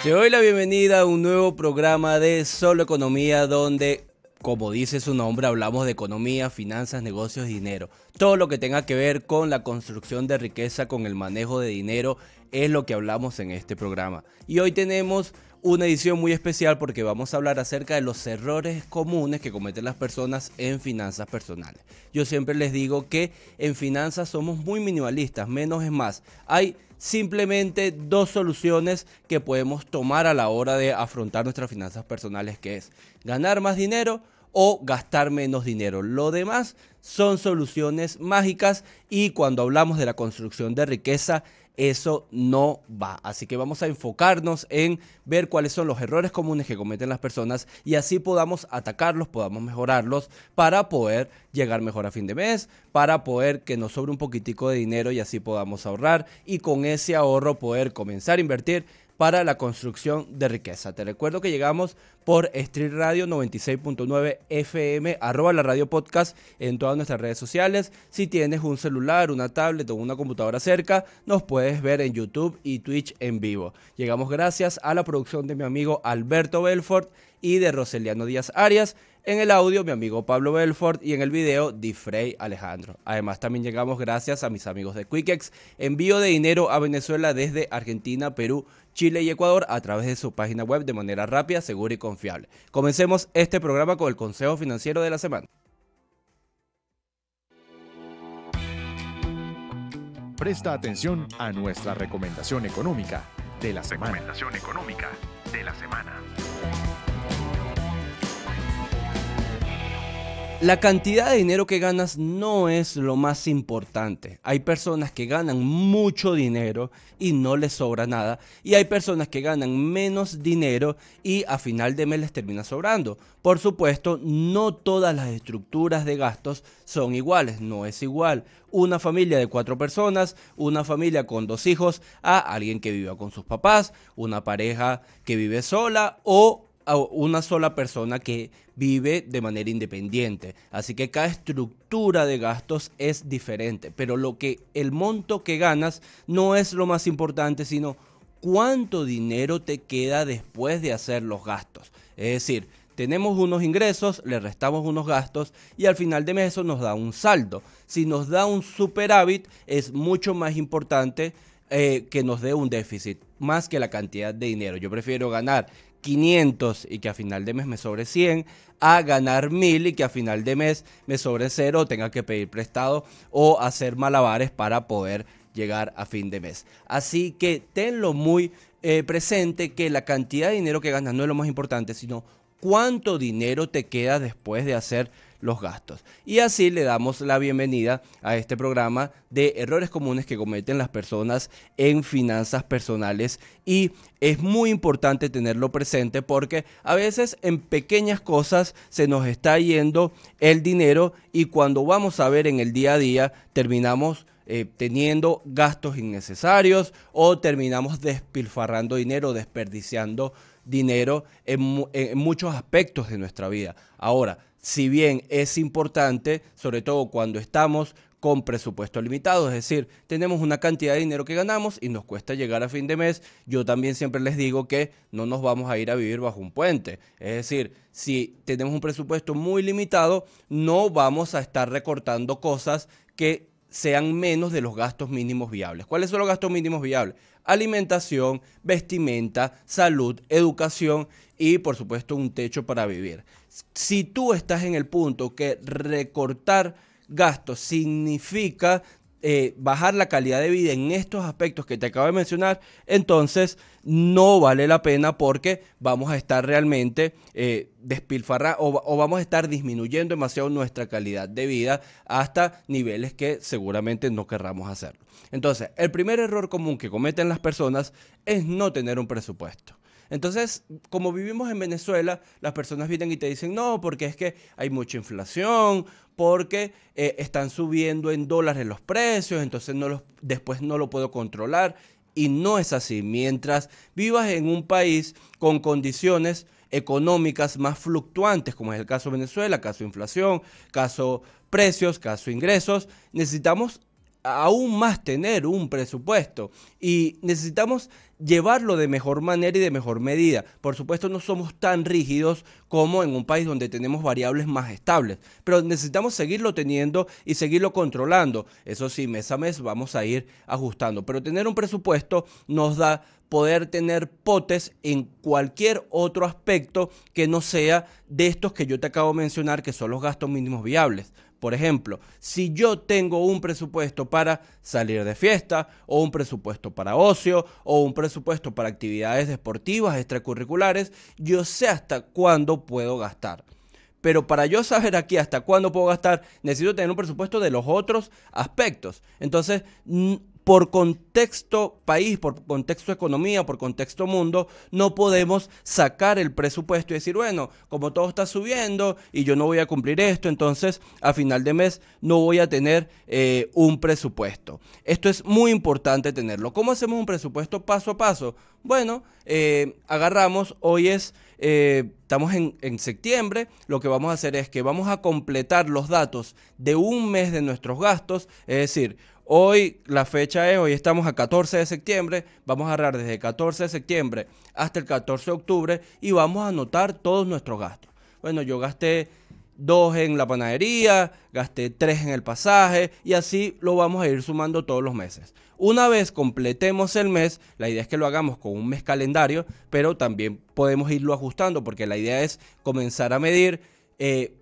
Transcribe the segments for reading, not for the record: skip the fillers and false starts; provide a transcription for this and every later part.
Te doy la bienvenida a un nuevo programa de Solo Economía donde, como dice su nombre, hablamos de economía, finanzas, negocios y dinero. Todo lo que tenga que ver con la construcción de riqueza, con el manejo de dinero, es lo que hablamos en este programa. Y hoy tenemos una edición muy especial porque vamos a hablar acerca de los errores comunes que cometen las personas en finanzas personales. Yo siempre les digo que en finanzas somos muy minimalistas, menos es más. Hay simplemente dos soluciones que podemos tomar a la hora de afrontar nuestras finanzas personales, que es ganar más dinero o gastar menos dinero. Lo demás son soluciones mágicas y cuando hablamos de la construcción de riqueza, eso no va. Así que vamos a enfocarnos en ver cuáles son los errores comunes que cometen las personas y así podamos atacarlos, podamos mejorarlos para poder llegar mejor a fin de mes, para poder que nos sobre un poquitico de dinero y así podamos ahorrar y con ese ahorro poder comenzar a invertir para la construcción de riqueza. Te recuerdo que llegamos por Street Radio 96.9 FM, @ la radio podcast en todas nuestras redes sociales. Si tienes un celular, una tablet o una computadora cerca, nos puedes ver en YouTube y Twitch en vivo. Llegamos gracias a la producción de mi amigo Alberto Belfort y de Roseliano Díaz Arias. En el audio, mi amigo Pablo Belfort y en el video, Difrey Alejandro. Además, también llegamos gracias a mis amigos de QuickX. Envío de dinero a Venezuela desde Argentina, Perú, Chile y Ecuador a través de su página web de manera rápida, segura y confiable. Comencemos este programa con el consejo financiero de la semana. Presta atención a nuestra recomendación económica de la semana. La cantidad de dinero que ganas no es lo más importante. Hay personas que ganan mucho dinero y no les sobra nada. Y hay personas que ganan menos dinero y a final de mes les termina sobrando. Por supuesto, no todas las estructuras de gastos son iguales. No es igual una familia de 4 personas, una familia con 2 hijos, a alguien que viva con sus papás, una pareja que vive sola o a una sola persona que vive de manera independiente. Así que cada estructura de gastos es diferente, pero el monto que ganas no es lo más importante, sino cuánto dinero te queda después de hacer los gastos. Es decir, tenemos unos ingresos, le restamos unos gastos y al final de mes eso nos da un saldo. Si nos da un superávit, es mucho más importante que nos dé un déficit, más que la cantidad de dinero. Yo prefiero ganar 500 y que a final de mes me sobre 100 a ganar 1000 y que a final de mes me sobre 0 o tenga que pedir prestado o hacer malabares para poder llegar a fin de mes. Así que tenlo muy presente que la cantidad de dinero que ganas no es lo más importante, sino cuánto dinero te queda después de hacer los gastos. Y así le damos la bienvenida a este programa de errores comunes que cometen las personas en finanzas personales y es muy importante tenerlo presente porque a veces en pequeñas cosas se nos está yendo el dinero y cuando vamos a ver en el día a día terminamos teniendo gastos innecesarios o terminamos despilfarrando dinero, desperdiciando dinero en muchos aspectos de nuestra vida. Ahora, si bien es importante, sobre todo cuando estamos con presupuesto limitado, es decir, tenemos una cantidad de dinero que ganamos y nos cuesta llegar a fin de mes, yo también siempre les digo que no nos vamos a ir a vivir bajo un puente. Es decir, si tenemos un presupuesto muy limitado, no vamos a estar recortando cosas que sean menos de los gastos mínimos viables. ¿Cuáles son los gastos mínimos viables? Alimentación, vestimenta, salud, educación y por supuesto un techo para vivir. Si tú estás en el punto que recortar gastos significa bajar la calidad de vida en estos aspectos que te acabo de mencionar, entonces no vale la pena porque vamos a estar realmente despilfarrando o vamos a estar disminuyendo demasiado nuestra calidad de vida hasta niveles que seguramente no querramos hacerlo. Entonces, el primer error común que cometen las personas es no tener un presupuesto. Entonces, como vivimos en Venezuela, las personas vienen y te dicen, no, porque es que hay mucha inflación, porque están subiendo en dólares los precios, entonces después no lo puedo controlar. Y no es así. Mientras vivas en un país con condiciones económicas más fluctuantes, como es el caso de Venezuela, caso inflación, caso precios, caso ingresos, necesitamos aún más tener un presupuesto y necesitamos llevarlo de mejor manera y de mejor medida. Por supuesto, no somos tan rígidos como en un país donde tenemos variables más estables, pero necesitamos seguirlo teniendo y seguirlo controlando. Eso sí, mes a mes vamos a ir ajustando, pero tener un presupuesto nos da poder tener potes en cualquier otro aspecto que no sea de estos que yo te acabo de mencionar, que son los gastos mínimos viables. Por ejemplo, si yo tengo un presupuesto para salir de fiesta, o un presupuesto para ocio, o un presupuesto para actividades deportivas, extracurriculares, yo sé hasta cuándo puedo gastar. Pero para yo saber aquí hasta cuándo puedo gastar, necesito tener un presupuesto de los otros aspectos. Entonces, por contexto país, por contexto economía, por contexto mundo, no podemos sacar el presupuesto y decir, bueno, como todo está subiendo y yo no voy a cumplir esto, entonces a final de mes no voy a tener un presupuesto. Esto es muy importante tenerlo. ¿Cómo hacemos un presupuesto paso a paso? Bueno, agarramos, hoy estamos en septiembre, lo que vamos a hacer es que vamos a completar los datos de un mes de nuestros gastos, es decir, hoy la fecha es, hoy estamos a 14 de septiembre, vamos a agarrar desde 14 de septiembre hasta el 14 de octubre y vamos a anotar todos nuestros gastos. Bueno, yo gasté 2 en la panadería, gasté 3 en el pasaje y así lo vamos a ir sumando todos los meses. Una vez completemos el mes, la idea es que lo hagamos con un mes calendario, pero también podemos irlo ajustando porque la idea es comenzar a medir.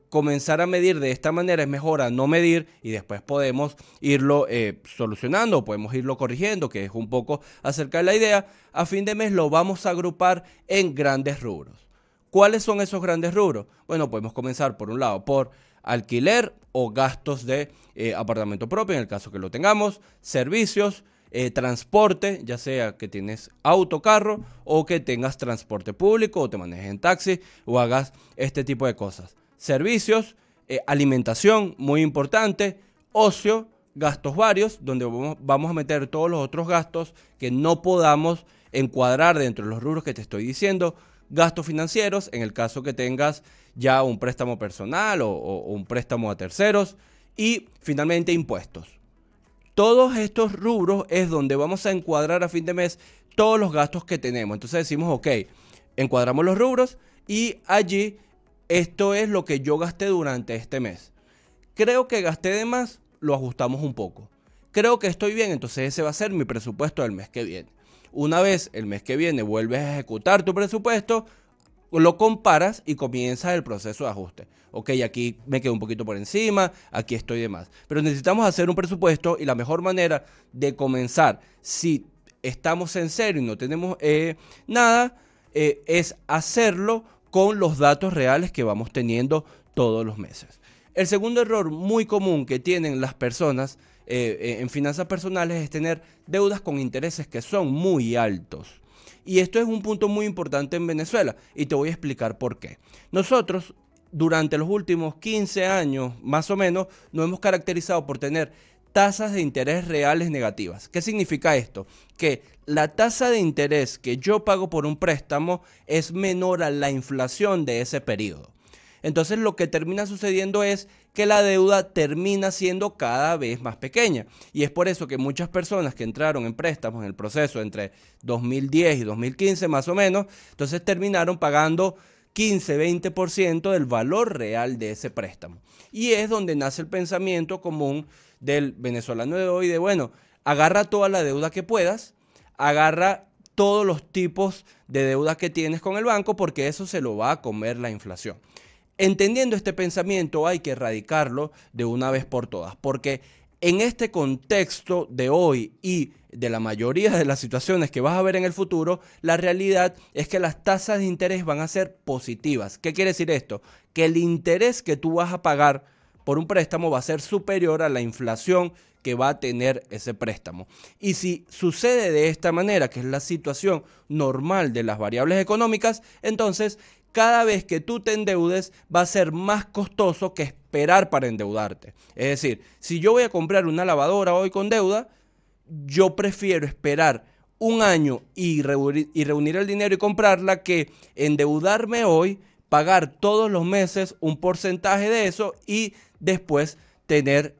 Comenzar a medir de esta manera es mejor a no medir y después podemos irlo solucionando, podemos irlo corrigiendo, que es un poco acerca de la idea. A fin de mes lo vamos a agrupar en grandes rubros. ¿Cuáles son esos grandes rubros? Bueno, podemos comenzar por un lado por alquiler o gastos de apartamento propio, en el caso que lo tengamos, servicios, transporte, ya sea que tienes auto, carro o que tengas transporte público o te manejes en taxi o hagas este tipo de cosas. Servicios, alimentación, muy importante, ocio, gastos varios, donde vamos a meter todos los otros gastos que no podamos encuadrar dentro de los rubros que te estoy diciendo, gastos financieros, en el caso que tengas ya un préstamo personal o un préstamo a terceros, y finalmente impuestos. Todos estos rubros es donde vamos a encuadrar a fin de mes todos los gastos que tenemos. Entonces decimos, ok, encuadramos los rubros y allí esto es lo que yo gasté durante este mes. Creo que gasté de más, lo ajustamos un poco. Creo que estoy bien, entonces ese va a ser mi presupuesto del mes que viene. Una vez el mes que viene vuelves a ejecutar tu presupuesto, lo comparas y comienzas el proceso de ajuste. Ok, aquí me quedo un poquito por encima, aquí estoy de más. Pero necesitamos hacer un presupuesto y la mejor manera de comenzar, si estamos en serio y no tenemos nada, es hacerlo con los datos reales que vamos teniendo todos los meses. El segundo error muy común que tienen las personas en finanzas personales es tener deudas con intereses que son muy altos. Y esto es un punto muy importante en Venezuela y te voy a explicar por qué. Nosotros, durante los últimos 15 años, más o menos, nos hemos caracterizado por tener tasas de interés reales negativas. ¿Qué significa esto? Que la tasa de interés que yo pago por un préstamo es menor a la inflación de ese periodo. Entonces lo que termina sucediendo es que la deuda termina siendo cada vez más pequeña. Y es por eso que muchas personas que entraron en préstamos en el proceso entre 2010 y 2015 más o menos, entonces terminaron pagando 15-20% del valor real de ese préstamo. Y es donde nace el pensamiento común del venezolano de hoy de, bueno, agarra toda la deuda que puedas, agarra todos los tipos de deuda que tienes con el banco porque eso se lo va a comer la inflación. Entendiendo este pensamiento hay que erradicarlo de una vez por todas, porque en este contexto de hoy y de la mayoría de las situaciones que vas a ver en el futuro, la realidad es que las tasas de interés van a ser positivas. ¿Qué quiere decir esto? Que el interés que tú vas a pagar por un préstamo va a ser superior a la inflación que va a tener ese préstamo. Y si sucede de esta manera, que es la situación normal de las variables económicas, entonces cada vez que tú te endeudes va a ser más costoso que esperar para endeudarte. Es decir, si yo voy a comprar una lavadora hoy con deuda, yo prefiero esperar un año y reunir el dinero y comprarla que endeudarme hoy, pagar todos los meses un porcentaje de eso y después tener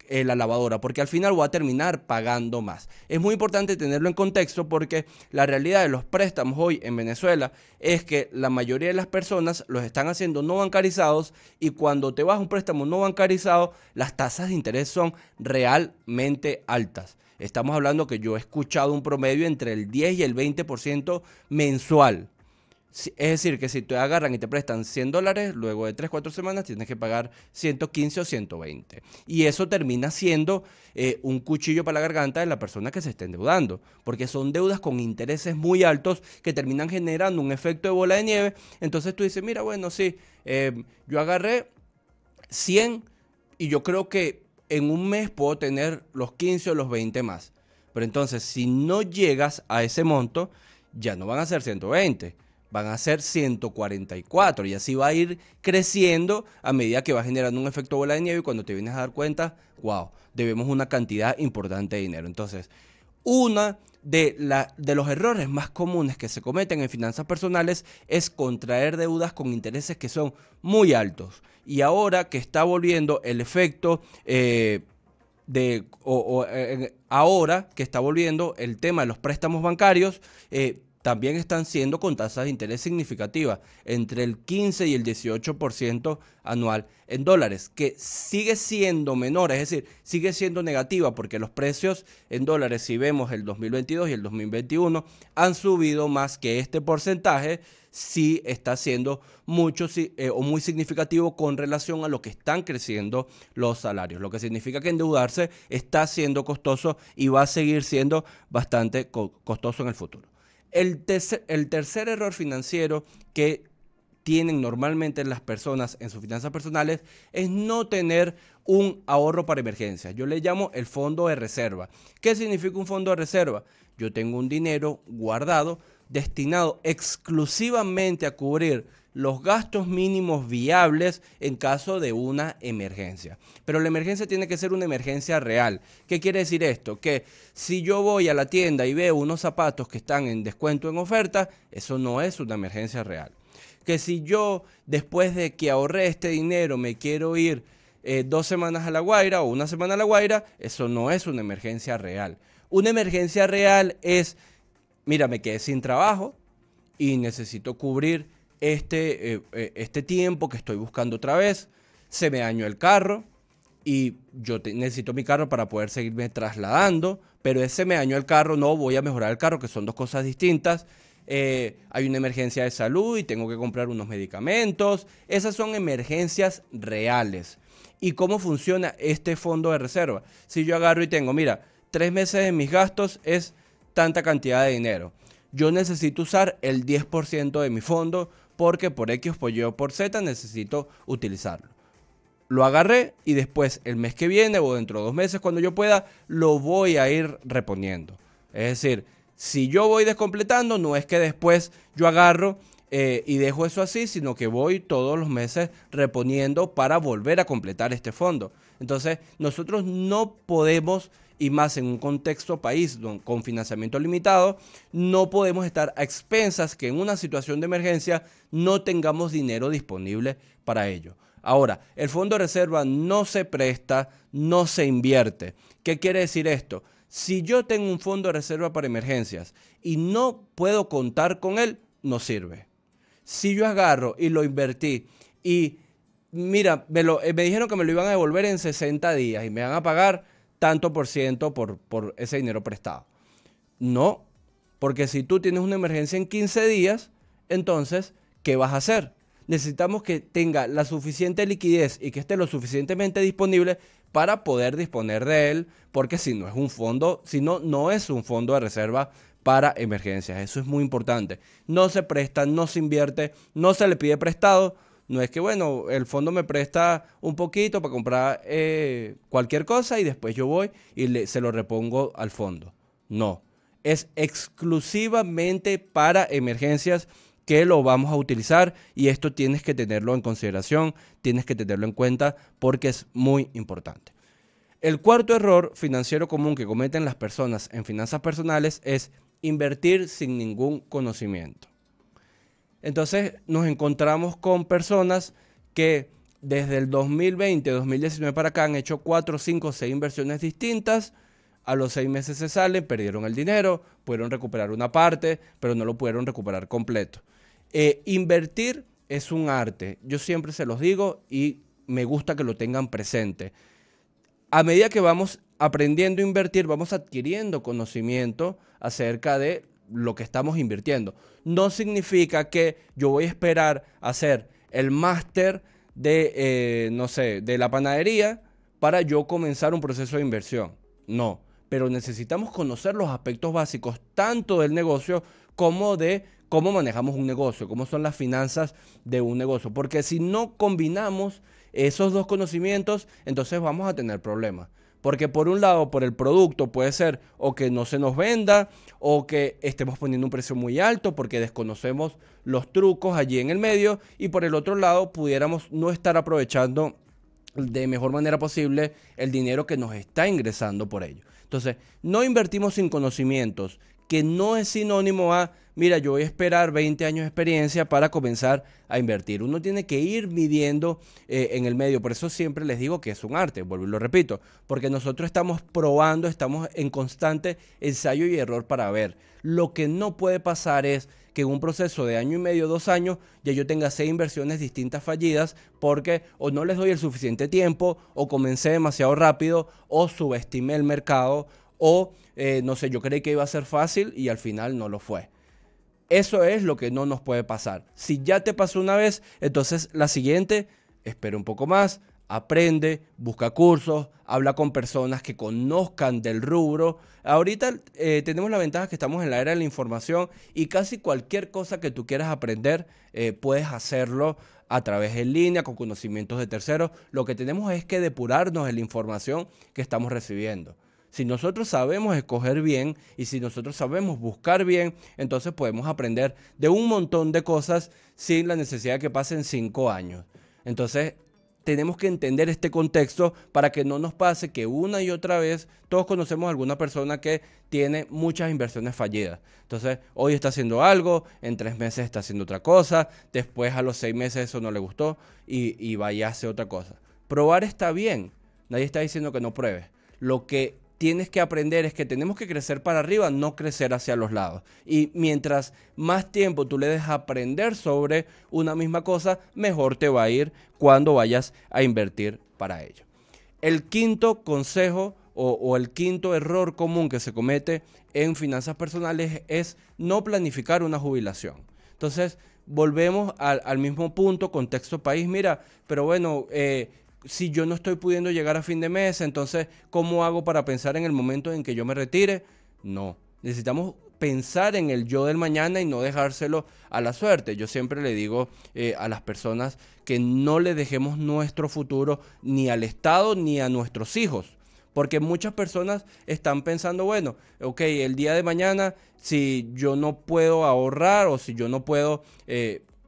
la lavadora, porque al final voy a terminar pagando más. Es muy importante tenerlo en contexto porque la realidad de los préstamos hoy en Venezuela es que la mayoría de las personas los están haciendo no bancarizados, y cuando te vas a un préstamo no bancarizado, las tasas de interés son realmente altas. Estamos hablando que yo he escuchado un promedio entre el 10 y el 20% mensual. Es decir, que si te agarran y te prestan $100, luego de 3 4 semanas tienes que pagar 115 o 120. Y eso termina siendo un cuchillo para la garganta de la persona que se está endeudando, porque son deudas con intereses muy altos que terminan generando un efecto de bola de nieve. Entonces tú dices, mira, bueno, sí, yo agarré 100 y yo creo que en un mes puedo tener los 15 o los 20 más. Pero entonces, si no llegas a ese monto, ya no van a ser 120, van a ser 144, y así va a ir creciendo a medida que va generando un efecto bola de nieve, y cuando te vienes a dar cuenta, wow, debemos una cantidad importante de dinero. Entonces, una de los errores más comunes que se cometen en finanzas personales es contraer deudas con intereses que son muy altos. Y ahora que está volviendo el efecto ahora que está volviendo el tema de los préstamos bancarios, también están siendo con tasas de interés significativas, entre el 15 y el 18% anual en dólares, que sigue siendo menor, es decir, sigue siendo negativa, porque los precios en dólares, si vemos el 2022 y el 2021, han subido más que este porcentaje. Sí está siendo mucho o muy significativo con relación a lo que están creciendo los salarios, lo que significa que endeudarse está siendo costoso y va a seguir siendo bastante costoso en el futuro. El tercer error financiero que tienen normalmente las personas en sus finanzas personales es no tener un ahorro para emergencias. Yo le llamo el fondo de reserva. ¿Qué significa un fondo de reserva? Yo tengo un dinero guardado destinado exclusivamente a cubrir los gastos mínimos viables en caso de una emergencia. Pero la emergencia tiene que ser una emergencia real. ¿Qué quiere decir esto? Que si yo voy a la tienda y veo unos zapatos que están en descuento en oferta, eso no es una emergencia real. Que si yo, después de que ahorré este dinero, me quiero ir 2 semanas a La Guaira o una semana a La Guaira, eso no es una emergencia real. Una emergencia real es, mira, me quedé sin trabajo y necesito cubrir este tiempo que estoy buscando otra vez. Se me dañó el carro y yo necesito mi carro para poder seguirme trasladando, pero ese me dañó el carro, no voy a mejorar el carro, que son dos cosas distintas. Hay una emergencia de salud y tengo que comprar unos medicamentos. Esas son emergencias reales. ¿Y cómo funciona este fondo de reserva? Si yo agarro y tengo, mira, 3 meses de mis gastos es tanta cantidad de dinero. Yo necesito usar el 10% de mi fondo porque por X o Y o por Z necesito utilizarlo. Lo agarré y después el mes que viene o dentro de 2 meses, cuando yo pueda, lo voy a ir reponiendo. Es decir, si yo voy descompletando, no es que después yo agarro y dejo eso así, sino que voy todos los meses reponiendo para volver a completar este fondo. Entonces, nosotros no podemos, y más en un contexto país con financiamiento limitado, no podemos estar a expensas que en una situación de emergencia no tengamos dinero disponible para ello. Ahora, el fondo de reserva no se presta, no se invierte. ¿Qué quiere decir esto? Si yo tengo un fondo de reserva para emergencias y no puedo contar con él, no sirve. Si yo agarro y lo invertí y mira, me dijeron que me lo iban a devolver en 60 días y me van a pagar tanto por ciento por ese dinero prestado. No, porque si tú tienes una emergencia en 15 días, entonces, ¿qué vas a hacer? Necesitamos que tenga la suficiente liquidez y que esté lo suficientemente disponible para poder disponer de él, porque si no es un fondo, si no, no es un fondo de reserva para emergencias. Eso es muy importante. No se presta, no se invierte, no se le pide prestado. No es que, bueno, el fondo me presta un poquito para comprar cualquier cosa y después yo voy y se lo repongo al fondo. No, es exclusivamente para emergencias que lo vamos a utilizar, y esto tienes que tenerlo en consideración, tienes que tenerlo en cuenta porque es muy importante. El cuarto error financiero común que cometen las personas en finanzas personales es invertir sin ningún conocimiento. Entonces nos encontramos con personas que desde el 2020, 2019 para acá han hecho 4, 5, 6 inversiones distintas. A los 6 meses se salen, perdieron el dinero, pudieron recuperar una parte, pero no lo pudieron recuperar completo. Invertir es un arte. Yo siempre se los digo y me gusta que lo tengan presente. A medida que vamos aprendiendo a invertir, vamos adquiriendo conocimiento acerca de lo que estamos invirtiendo. No significa que yo voy a esperar a hacer el máster de, no sé, de la panadería para yo comenzar un proceso de inversión. No, pero necesitamos conocer los aspectos básicos tanto del negocio como de cómo manejamos un negocio, cómo son las finanzas de un negocio. Porque si no combinamos esos dos conocimientos, entonces vamos a tener problemas. Porque por un lado, por el producto puede ser o que no se nos venda o que estemos poniendo un precio muy alto porque desconocemos los trucos allí en el medio, y por el otro lado pudiéramos no estar aprovechando de mejor manera posible el dinero que nos está ingresando por ello. Entonces, no invertimos sin conocimientos, que no es sinónimo a, mira, yo voy a esperar 20 años de experiencia para comenzar a invertir. Uno tiene que ir midiendo en el medio. Por eso siempre les digo que es un arte, vuelvo y lo repito, porque nosotros estamos probando, estamos en constante ensayo y error para ver. Lo que no puede pasar es que en un proceso de año y medio, 2 años, ya yo tenga 6 inversiones distintas fallidas porque o no les doy el suficiente tiempo, o comencé demasiado rápido, o subestimé el mercado, o no sé, yo creí que iba a ser fácil y al final no lo fue. Eso es lo que no nos puede pasar. Si ya te pasó una vez, entonces la siguiente, espera un poco más, aprende, busca cursos, habla con personas que conozcan del rubro. Ahorita tenemos la ventaja que estamos en la era de la información y casi cualquier cosa que tú quieras aprender, puedes hacerlo a través de línea, con conocimientos de terceros. Lo que tenemos es que depurarnos de la información que estamos recibiendo. Si nosotros sabemos escoger bien y si nosotros sabemos buscar bien, entonces podemos aprender de un montón de cosas sin la necesidad de que pasen 5 años. Entonces, tenemos que entender este contexto para que no nos pase que una y otra vez todos conocemos a alguna persona que tiene muchas inversiones fallidas. Entonces, hoy está haciendo algo, en 3 meses está haciendo otra cosa, después a los 6 meses eso no le gustó y vaya a hacer otra cosa. Probar está bien, nadie está diciendo que no pruebes. Lo que tienes que aprender es que tenemos que crecer para arriba, no crecer hacia los lados. Y mientras más tiempo tú le des a aprender sobre una misma cosa, mejor te va a ir cuando vayas a invertir para ello. El quinto consejo o el quinto error común que se comete en finanzas personales es no planificar una jubilación. Entonces, volvemos al mismo punto, contexto país. Mira, pero bueno, si yo no estoy pudiendo llegar a fin de mes, entonces, ¿cómo hago para pensar en el momento en que yo me retire? No, necesitamos pensar en el yo del mañana y no dejárselo a la suerte. Yo siempre le digo a las personas que no le dejemos nuestro futuro ni al Estado ni a nuestros hijos. Porque muchas personas están pensando, bueno, ok, el día de mañana, si yo no puedo ahorrar o si yo no puedo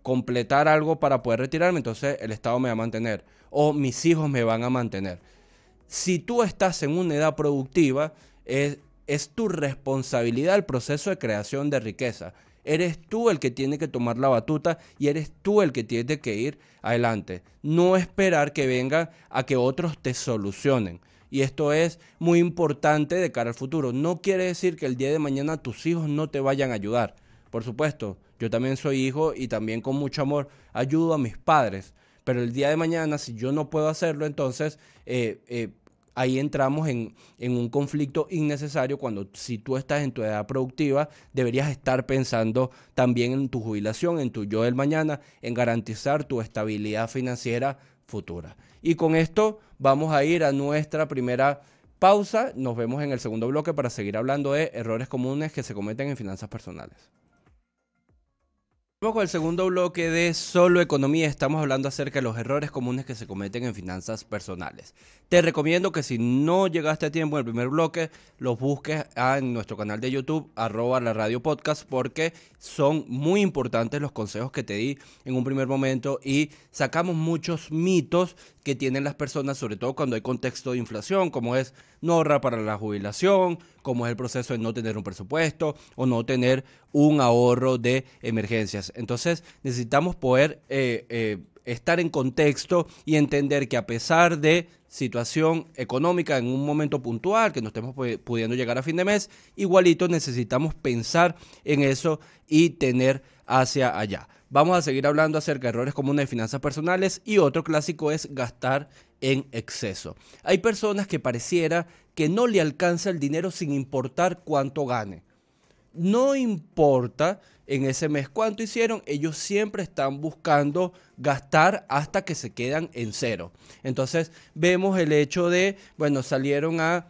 completar algo para poder retirarme, entonces el Estado me va a mantener o mis hijos me van a mantener. Si tú estás en una edad productiva, es tu responsabilidad el proceso de creación de riqueza. Eres tú el que tiene que tomar la batuta y eres tú el que tiene que ir adelante. No esperar que vengan a que otros te solucionen. Y esto es muy importante de cara al futuro. No quiere decir que el día de mañana tus hijos no te vayan a ayudar. Por supuesto, yo también soy hijo y también con mucho amor ayudo a mis padres. Pero el día de mañana, si yo no puedo hacerlo, entonces ahí entramos en un conflicto innecesario cuando si tú estás en tu edad productiva, deberías estar pensando también en tu jubilación, en tu yo del mañana, en garantizar tu estabilidad financiera futura. Y con esto vamos a ir a nuestra primera pausa. Nos vemos en el segundo bloque para seguir hablando de errores comunes que se cometen en finanzas personales. Vamos con el segundo bloque de Solo Economía. Estamos hablando acerca de los errores comunes que se cometen en finanzas personales. Te recomiendo que si no llegaste a tiempo en el primer bloque, los busques en nuestro canal de YouTube, @laradiopodcast, porque son muy importantes los consejos que te di en un primer momento y sacamos muchos mitos que tienen las personas, sobre todo cuando hay contexto de inflación, como es no ahorrar para la jubilación, como es el proceso de no tener un presupuesto o no tener un ahorro de emergencias. Entonces necesitamos poder estar en contexto y entender que a pesar de situación económica en un momento puntual, que no estemos pudiendo llegar a fin de mes, igualito necesitamos pensar en eso y tener hacia allá. Vamos a seguir hablando acerca de errores comunes de finanzas personales y otro clásico es gastar en exceso. Hay personas que pareciera que no le alcanza el dinero sin importar cuánto gane. No importa en ese mes cuánto hicieron, ellos siempre están buscando gastar hasta que se quedan en cero. Entonces vemos el hecho de, bueno, salieron a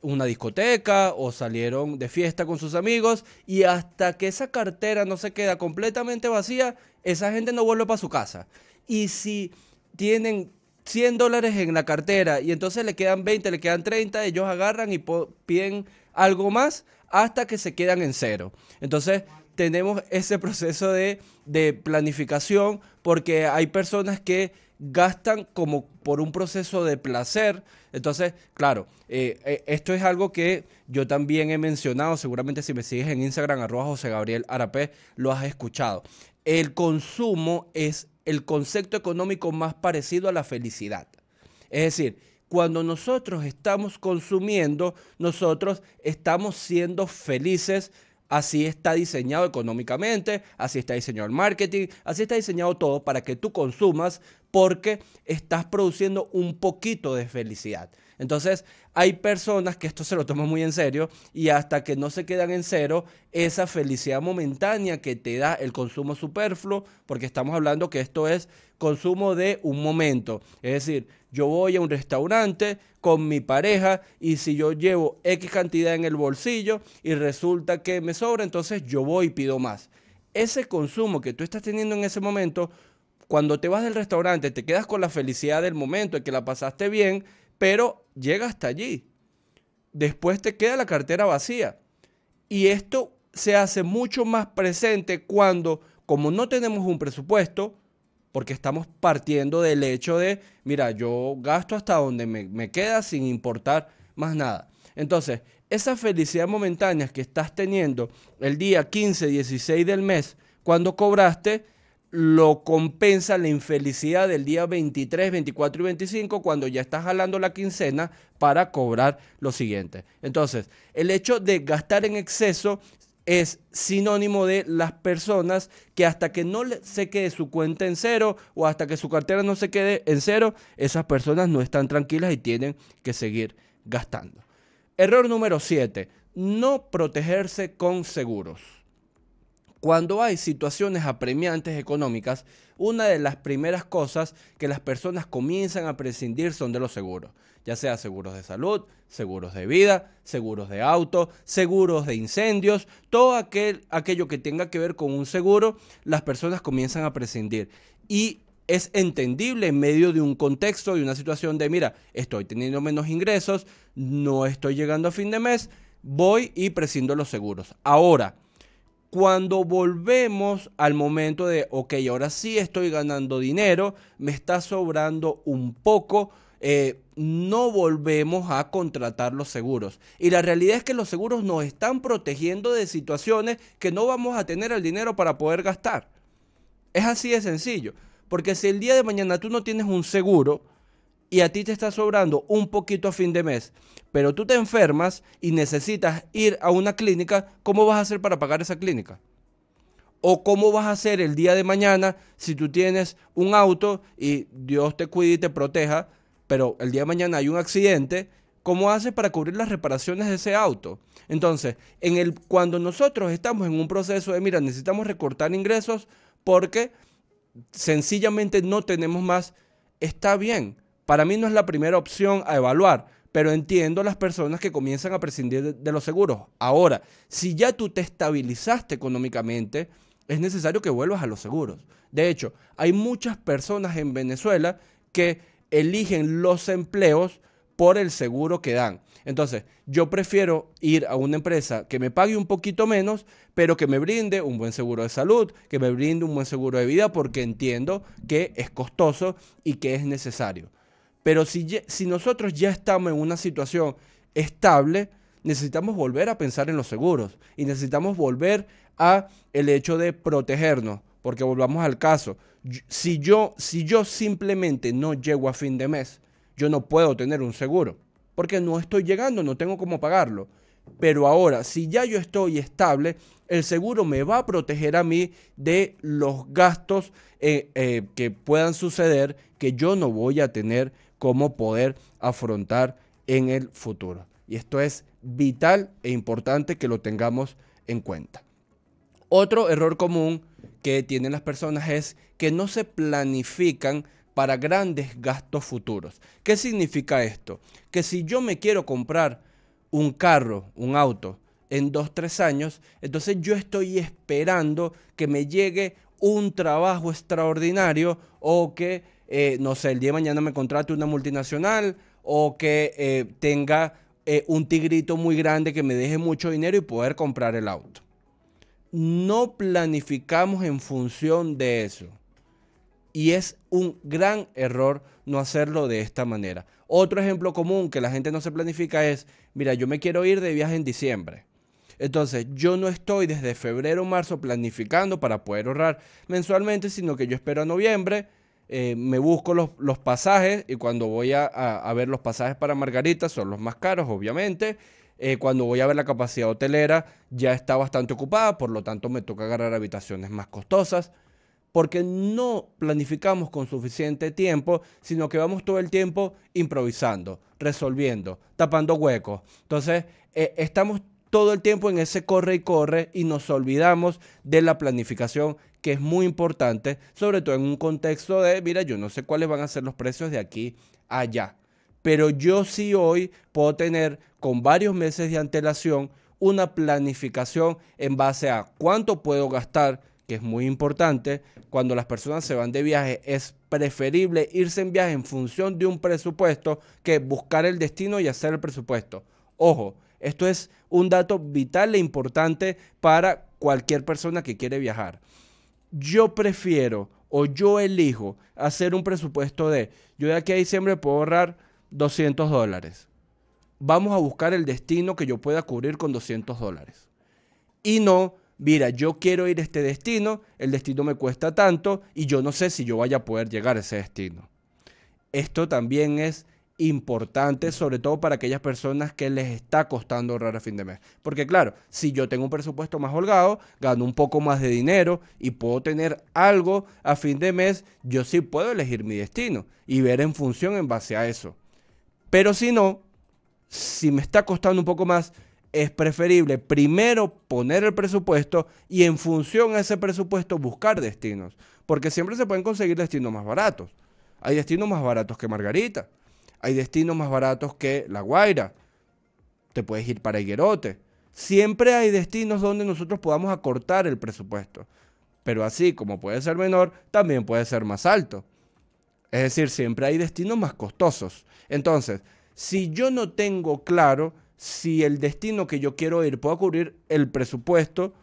una discoteca o salieron de fiesta con sus amigos y hasta que esa cartera no se queda completamente vacía, esa gente no vuelve para su casa. Y si tienen $100 en la cartera y entonces le quedan 20, le quedan 30, ellos agarran y piden algo más hasta que se quedan en cero. Entonces tenemos ese proceso de planificación porque hay personas que gastan como por un proceso de placer. Entonces, claro, esto es algo que yo también he mencionado, seguramente si me sigues en Instagram, @JoseGabrielArapé, lo has escuchado. El consumo es el concepto económico más parecido a la felicidad. Es decir, cuando nosotros estamos consumiendo, nosotros estamos siendo felices. Así está diseñado económicamente, así está diseñado el marketing, así está diseñado todo para que tú consumas porque estás produciendo un poquito de felicidad. Entonces, hay personas que esto se lo toman muy en serio y hasta que no se quedan en cero, esa felicidad momentánea que te da el consumo superfluo, porque estamos hablando que esto es consumo de un momento. Es decir, yo voy a un restaurante con mi pareja y si yo llevo X cantidad en el bolsillo y resulta que me sobra, entonces yo voy y pido más. Ese consumo que tú estás teniendo en ese momento, cuando te vas del restaurante, te quedas con la felicidad del momento, de que la pasaste bien, pero llega hasta allí. Después te queda la cartera vacía. Y esto se hace mucho más presente cuando, como no tenemos un presupuesto, porque estamos partiendo del hecho de, mira, yo gasto hasta donde me queda sin importar más nada. Entonces, esa felicidad momentánea que estás teniendo el día 15, 16 del mes, cuando cobraste, lo compensa la infelicidad del día 23, 24 y 25 cuando ya estás jalando la quincena para cobrar lo siguiente. Entonces, el hecho de gastar en exceso es sinónimo de las personas que hasta que no se quede su cuenta en cero o hasta que su cartera no se quede en cero, esas personas no están tranquilas y tienen que seguir gastando. Error número 7, no protegerse con seguros. Cuando hay situaciones apremiantes económicas, una de las primeras cosas que las personas comienzan a prescindir son de los seguros, ya sea seguros de salud, seguros de vida, seguros de auto, seguros de incendios, todo aquello que tenga que ver con un seguro, las personas comienzan a prescindir. Y es entendible en medio de un contexto, de una situación de, mira, estoy teniendo menos ingresos, no estoy llegando a fin de mes, voy y prescindo de los seguros. Ahora, cuando volvemos al momento de, ok, ahora sí estoy ganando dinero, me está sobrando un poco, no volvemos a contratar los seguros. Y la realidad es que los seguros nos están protegiendo de situaciones que no vamos a tener el dinero para poder gastar. Es así de sencillo. Porque si el día de mañana tú no tienes un seguro y a ti te está sobrando un poquito a fin de mes, pero tú te enfermas y necesitas ir a una clínica, ¿cómo vas a hacer para pagar esa clínica? ¿O cómo vas a hacer el día de mañana si tú tienes un auto y Dios te cuide y te proteja, pero el día de mañana hay un accidente? ¿Cómo haces para cubrir las reparaciones de ese auto? Entonces, cuando nosotros estamos en un proceso de, mira, necesitamos recortar ingresos porque sencillamente no tenemos más, está bien. Para mí no es la primera opción a evaluar, pero entiendo las personas que comienzan a prescindir de los seguros. Ahora, si ya tú te estabilizaste económicamente, es necesario que vuelvas a los seguros. De hecho, hay muchas personas en Venezuela que eligen los empleos por el seguro que dan. Entonces, yo prefiero ir a una empresa que me pague un poquito menos, pero que me brinde un buen seguro de salud, que me brinde un buen seguro de vida, porque entiendo que es costoso y que es necesario. Pero si nosotros ya estamos en una situación estable, necesitamos volver a pensar en los seguros y necesitamos volver a el hecho de protegernos. Porque volvamos al caso, si yo simplemente no llego a fin de mes, yo no puedo tener un seguro, porque no estoy llegando, no tengo cómo pagarlo. Pero ahora, si ya yo estoy estable, el seguro me va a proteger a mí de los gastos que puedan suceder que yo no voy a tener cómo poder afrontar en el futuro. Y esto es vital e importante que lo tengamos en cuenta. Otro error común que tienen las personas es que no se planifican para grandes gastos futuros. ¿Qué significa esto? Que si yo me quiero comprar un carro, un auto, en 2, 3 años, entonces yo estoy esperando que me llegue un trabajo extraordinario o que, no sé, el día de mañana me contrate una multinacional o que tenga un tigrito muy grande que me deje mucho dinero y poder comprar el auto. No planificamos en función de eso. Y es un gran error no hacerlo de esta manera. Otro ejemplo común que la gente no se planifica es, mira, yo me quiero ir de viaje en diciembre. Entonces, yo no estoy desde febrero o marzo planificando para poder ahorrar mensualmente, sino que yo espero a noviembre, me busco los pasajes y cuando voy a ver los pasajes para Margarita son los más caros, obviamente. Cuando voy a ver la capacidad hotelera ya está bastante ocupada, por lo tanto me toca agarrar habitaciones más costosas porque no planificamos con suficiente tiempo, sino que vamos todo el tiempo improvisando, resolviendo, tapando huecos. Entonces, estamos todo el tiempo en ese corre y corre y nos olvidamos de la planificación, que es muy importante, sobre todo en un contexto de, mira, yo no sé cuáles van a ser los precios de aquí a allá, pero yo sí hoy puedo tener con varios meses de antelación una planificación en base a cuánto puedo gastar, que es muy importante. Cuando las personas se van de viaje, es preferible irse en viaje en función de un presupuesto que buscar el destino y hacer el presupuesto. Ojo, esto es un dato vital e importante para cualquier persona que quiere viajar. Yo prefiero o yo elijo hacer un presupuesto de, yo de aquí a diciembre puedo ahorrar $200. Vamos a buscar el destino que yo pueda cubrir con $200. Y no, mira, yo quiero ir a este destino, el destino me cuesta tanto y yo no sé si yo vaya a poder llegar a ese destino. Esto también es importante, sobre todo para aquellas personas que les está costando ahorrar a fin de mes. Porque claro, si yo tengo un presupuesto más holgado, gano un poco más de dinero y puedo tener algo a fin de mes, yo sí puedo elegir mi destino y ver en función en base a eso. Pero si no, si me está costando un poco más, es preferible primero poner el presupuesto y en función a ese presupuesto buscar destinos. Porque siempre se pueden conseguir destinos más baratos. Hay destinos más baratos que Margarita. Hay destinos más baratos que La Guaira. Te puedes ir para Higuerote. Siempre hay destinos donde nosotros podamos acortar el presupuesto. Pero así como puede ser menor, también puede ser más alto. Es decir, siempre hay destinos más costosos. Entonces, si yo no tengo claro si el destino que yo quiero ir puede cubrir el presupuesto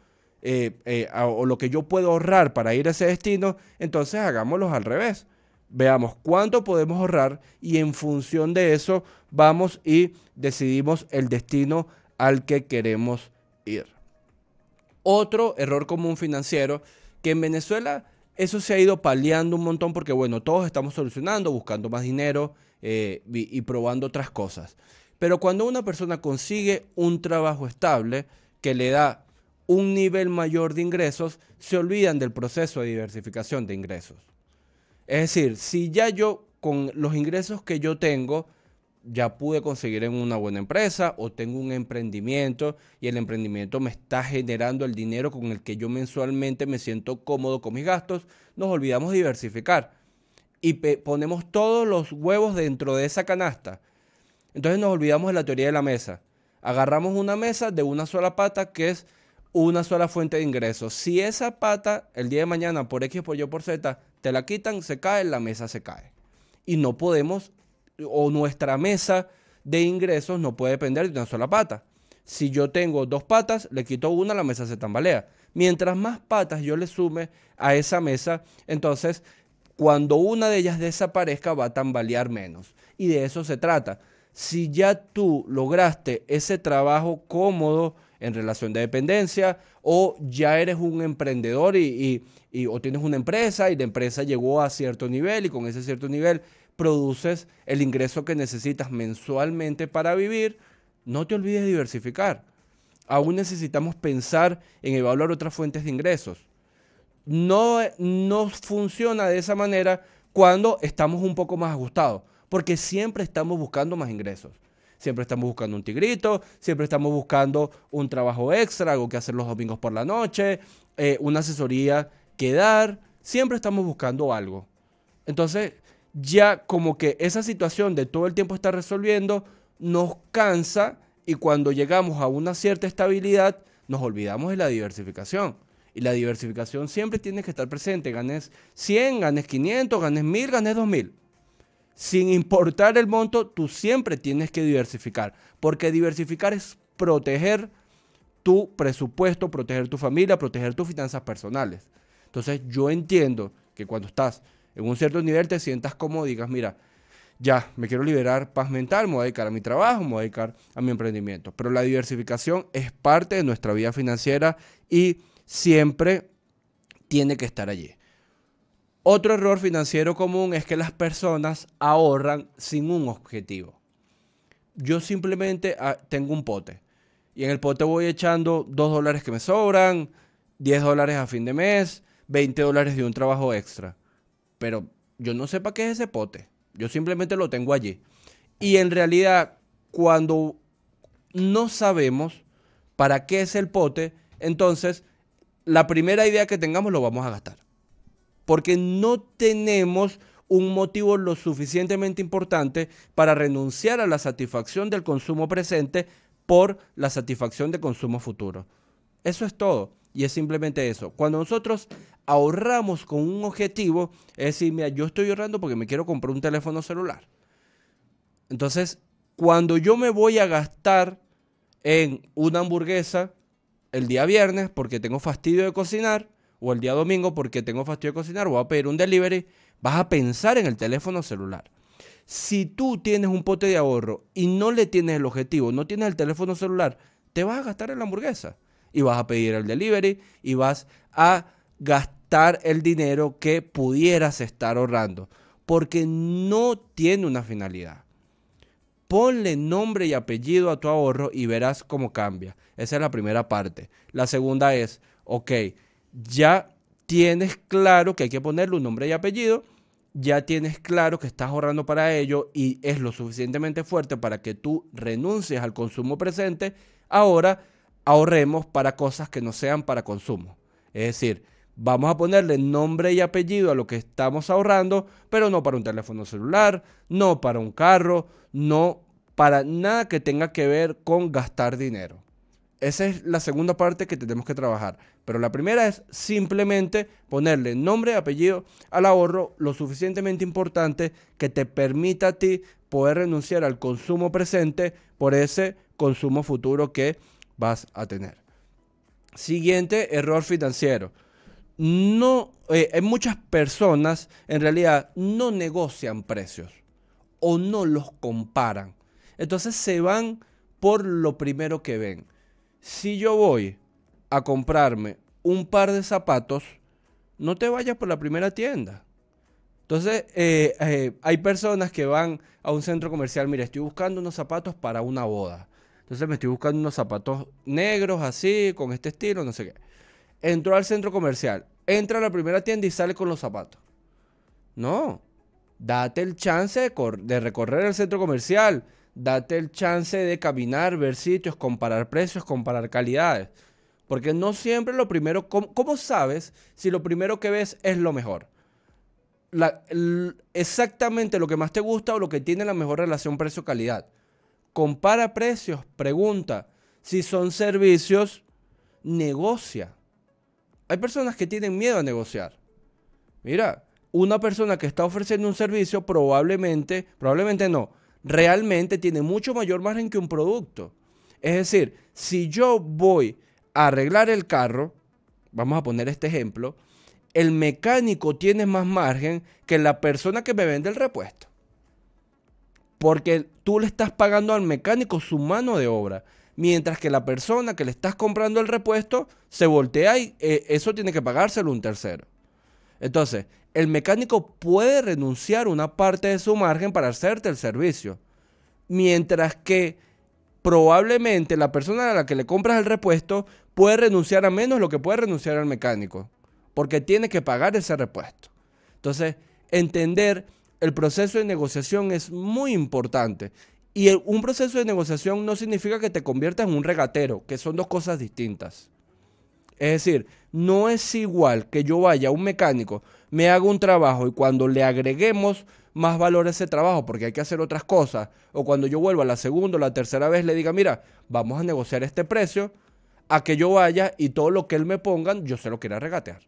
o lo que yo puedo ahorrar para ir a ese destino, entonces hagámoslo al revés. Veamos cuánto podemos ahorrar y en función de eso vamos y decidimos el destino al que queremos ir. Otro error común financiero que en Venezuela eso se ha ido paliando un montón porque bueno, todos estamos solucionando, buscando más dinero y probando otras cosas. Pero cuando una persona consigue un trabajo estable que le da un nivel mayor de ingresos, se olvidan del proceso de diversificación de ingresos. Es decir, si ya yo con los ingresos que yo tengo, ya pude conseguir en una buena empresa o tengo un emprendimiento y el emprendimiento me está generando el dinero con el que yo mensualmente me siento cómodo con mis gastos, nos olvidamos de diversificar y ponemos todos los huevos dentro de esa canasta. Entonces nos olvidamos de la teoría de la mesa. Agarramos una mesa de una sola pata que es una sola fuente de ingresos. Si esa pata el día de mañana por X, por Y, por Z te la quitan, se cae, la mesa se cae. Y no podemos, o nuestra mesa de ingresos no puede depender de una sola pata. Si yo tengo 2 patas, le quito una, la mesa se tambalea. Mientras más patas yo le sume a esa mesa, entonces cuando una de ellas desaparezca va a tambalear menos. Y de eso se trata. Si ya tú lograste ese trabajo cómodo en relación de dependencia, o ya eres un emprendedor o tienes una empresa y la empresa llegó a cierto nivel y con ese cierto nivel produces el ingreso que necesitas mensualmente para vivir. No te olvides de diversificar. Aún necesitamos pensar en evaluar otras fuentes de ingresos. No funciona de esa manera cuando estamos un poco más ajustados, porque siempre estamos buscando más ingresos. Siempre estamos buscando un tigrito, siempre estamos buscando un trabajo extra, algo que hacer los domingos por la noche, una asesoría que dar. Siempre estamos buscando algo. Entonces, ya como que esa situación de todo el tiempo estar resolviendo nos cansa y cuando llegamos a una cierta estabilidad nos olvidamos de la diversificación. Y la diversificación siempre tiene que estar presente. Ganes 100, ganes 500, ganes 1000, ganes 2000. Sin importar el monto, tú siempre tienes que diversificar, porque diversificar es proteger tu presupuesto, proteger tu familia, proteger tus finanzas personales. Entonces yo entiendo que cuando estás en un cierto nivel te sientas cómodo y digas, mira, ya, me quiero liberar paz mental, me voy a dedicar a mi trabajo, me voy a dedicar a mi emprendimiento. Pero la diversificación es parte de nuestra vida financiera y siempre tiene que estar allí. Otro error financiero común es que las personas ahorran sin un objetivo. Yo simplemente tengo un pote y en el pote voy echando $2 que me sobran, $10 a fin de mes, $20 de un trabajo extra. Pero yo no sé para qué es ese pote. Yo simplemente lo tengo allí. Y en realidad, cuando no sabemos para qué es el pote, entonces la primera idea que tengamos lo vamos a gastar. Porque no tenemos un motivo lo suficientemente importante para renunciar a la satisfacción del consumo presente por la satisfacción de consumo futuro. Eso es todo. Y es simplemente eso. Cuando nosotros ahorramos con un objetivo, es decir, mira, yo estoy ahorrando porque me quiero comprar un teléfono celular. Entonces, cuando yo me voy a gastar en una hamburguesa el día viernes porque tengo fastidio de cocinar, o el día domingo porque tengo fastidio de cocinar, voy a pedir un delivery, vas a pensar en el teléfono celular. Si tú tienes un pote de ahorro y no le tienes el objetivo, no tienes el teléfono celular, te vas a gastar en la hamburguesa y vas a pedir el delivery y vas a gastar el dinero que pudieras estar ahorrando porque no tiene una finalidad. Ponle nombre y apellido a tu ahorro y verás cómo cambia. Esa es la primera parte. La segunda es, ok, ya tienes claro que hay que ponerle un nombre y apellido, ya tienes claro que estás ahorrando para ello y es lo suficientemente fuerte para que tú renuncies al consumo presente. Ahora ahorremos para cosas que no sean para consumo. Es decir, vamos a ponerle nombre y apellido a lo que estamos ahorrando, pero no para un teléfono celular, no para un carro, no para nada que tenga que ver con gastar dinero. Esa es la segunda parte que tenemos que trabajar. Pero la primera es simplemente ponerle nombre y apellido al ahorro lo suficientemente importante que te permita a ti poder renunciar al consumo presente por ese consumo futuro que vas a tener. Siguiente error financiero. Hay muchas personas en realidad no negocian precios o no los comparan. Entonces se van por lo primero que ven. Si yo voy a comprarme un par de zapatos, no te vayas por la primera tienda. Entonces, hay personas que van a un centro comercial, mira, estoy buscando unos zapatos para una boda. Entonces me estoy buscando unos zapatos negros así, con este estilo, no sé qué. Entró al centro comercial, entra a la primera tienda y sale con los zapatos. No, date el chance de recorrer el centro comercial. Date el chance de caminar, ver sitios, comparar precios, comparar calidades. Porque no siempre lo primero, ¿cómo sabes si lo primero que ves es lo mejor? Exactamente lo que más te gusta o lo que tiene la mejor relación precio-calidad. Compara precios, pregunta. Si son servicios, negocia. Hay personas que tienen miedo a negociar. Mira, una persona que está ofreciendo un servicio probablemente no, realmente tiene mucho mayor margen que un producto. Es decir, si yo voy a arreglar el carro, vamos a poner este ejemplo, el mecánico tiene más margen que la persona que me vende el repuesto. Porque tú le estás pagando al mecánico su mano de obra, mientras que la persona que le estás comprando el repuesto se voltea y eso tiene que pagárselo un tercero. Entonces, el mecánico puede renunciar una parte de su margen para hacerte el servicio, mientras que probablemente la persona a la que le compras el repuesto puede renunciar a menos lo que puede renunciar al mecánico, porque tiene que pagar ese repuesto. Entonces, entender el proceso de negociación es muy importante. Y un proceso de negociación no significa que te conviertas en un regatero, que son dos cosas distintas. Es decir, no es igual que yo vaya a un mecánico, me haga un trabajo y cuando le agreguemos más valor a ese trabajo porque hay que hacer otras cosas, o cuando yo vuelva la segunda o la tercera vez le diga, mira, vamos a negociar este precio, a que yo vaya y todo lo que él me pongan, yo se lo quiera regatear.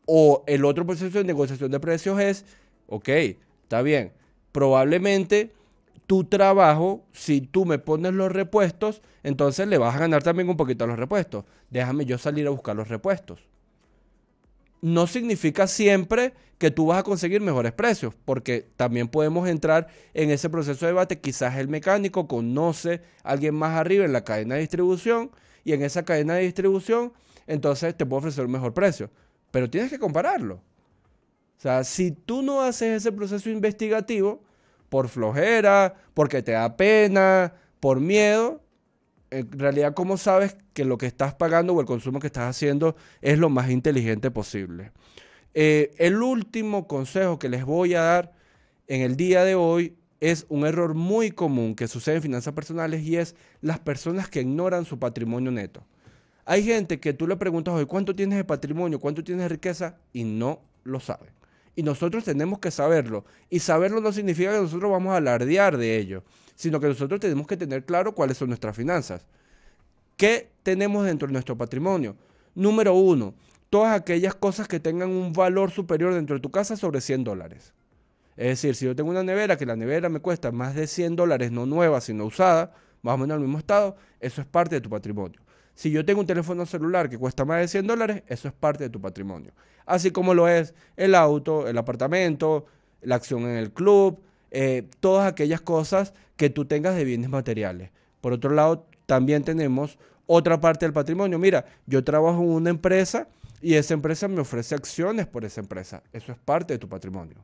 O el otro proceso de negociación de precios es, ok, está bien, probablemente tu trabajo, si tú me pones los repuestos, entonces le vas a ganar también un poquito a los repuestos. Déjame yo salir a buscar los repuestos. No significa siempre que tú vas a conseguir mejores precios, porque también podemos entrar en ese proceso de debate. Quizás el mecánico conoce a alguien más arriba en la cadena de distribución y en esa cadena de distribución, entonces te puede ofrecer un mejor precio. Pero tienes que compararlo. O sea, si tú no haces ese proceso investigativo, por flojera, porque te da pena, por miedo, en realidad, ¿cómo sabes que lo que estás pagando o el consumo que estás haciendo es lo más inteligente posible? El último consejo que les voy a dar en el día de hoy es un error muy común que sucede en finanzas personales y es las personas que ignoran su patrimonio neto. Hay gente que tú le preguntas hoy, ¿cuánto tienes de patrimonio? ¿Cuánto tienes de riqueza? Y no lo saben. Y nosotros tenemos que saberlo. Y saberlo no significa que nosotros vamos a alardear de ello, sino que nosotros tenemos que tener claro cuáles son nuestras finanzas. ¿Qué tenemos dentro de nuestro patrimonio? Número uno, todas aquellas cosas que tengan un valor superior dentro de tu casa sobre $100. Es decir, si yo tengo una nevera, que la nevera me cuesta más de $100, no nueva, sino usada, más o menos al mismo estado, eso es parte de tu patrimonio. Si yo tengo un teléfono celular que cuesta más de $100, eso es parte de tu patrimonio. Así como lo es el auto, el apartamento, la acción en el club, todas aquellas cosas que tú tengas de bienes materiales. Por otro lado, también tenemos otra parte del patrimonio. Mira, yo trabajo en una empresa y esa empresa me ofrece acciones por esa empresa. Eso es parte de tu patrimonio.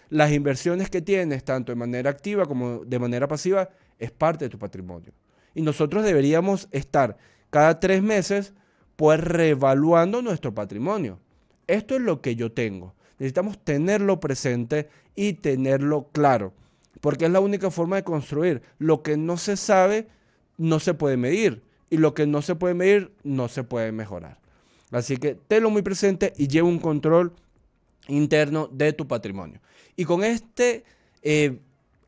Las inversiones que tienes, tanto de manera activa como de manera pasiva, es parte de tu patrimonio. Y nosotros deberíamos estar cada 3 meses, pues reevaluando nuestro patrimonio. Esto es lo que yo tengo. Necesitamos tenerlo presente y tenerlo claro, porque es la única forma de construir. Lo que no se sabe, no se puede medir, y lo que no se puede medir, no se puede mejorar. Así que tenlo muy presente y lleva un control interno de tu patrimonio. Y con este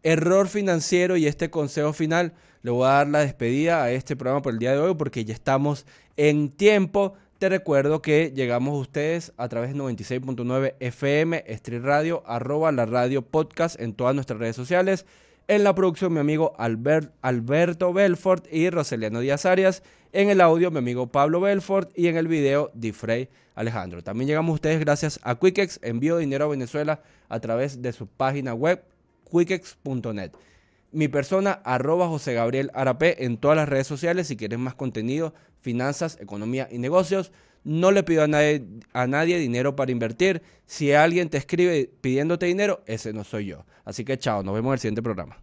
error financiero y este consejo final, le voy a dar la despedida a este programa por el día de hoy porque ya estamos en tiempo. Te recuerdo que llegamos a ustedes a través de 96.9 FM, Street Radio, @la radio podcast en todas nuestras redes sociales. En la producción, mi amigo Alberto Belfort y Roseliano Díaz Arias. En el audio, mi amigo Pablo Belfort. Y en el video, Difrey Alejandro. También llegamos a ustedes gracias a Quickex, envío dinero a Venezuela a través de su página web, quickex.net. Mi persona, @José Gabriel Arapé, en todas las redes sociales. Si quieren más contenido, finanzas, economía y negocios. No le pido a nadie dinero para invertir. Si alguien te escribe pidiéndote dinero, ese no soy yo. Así que chao, nos vemos en el siguiente programa.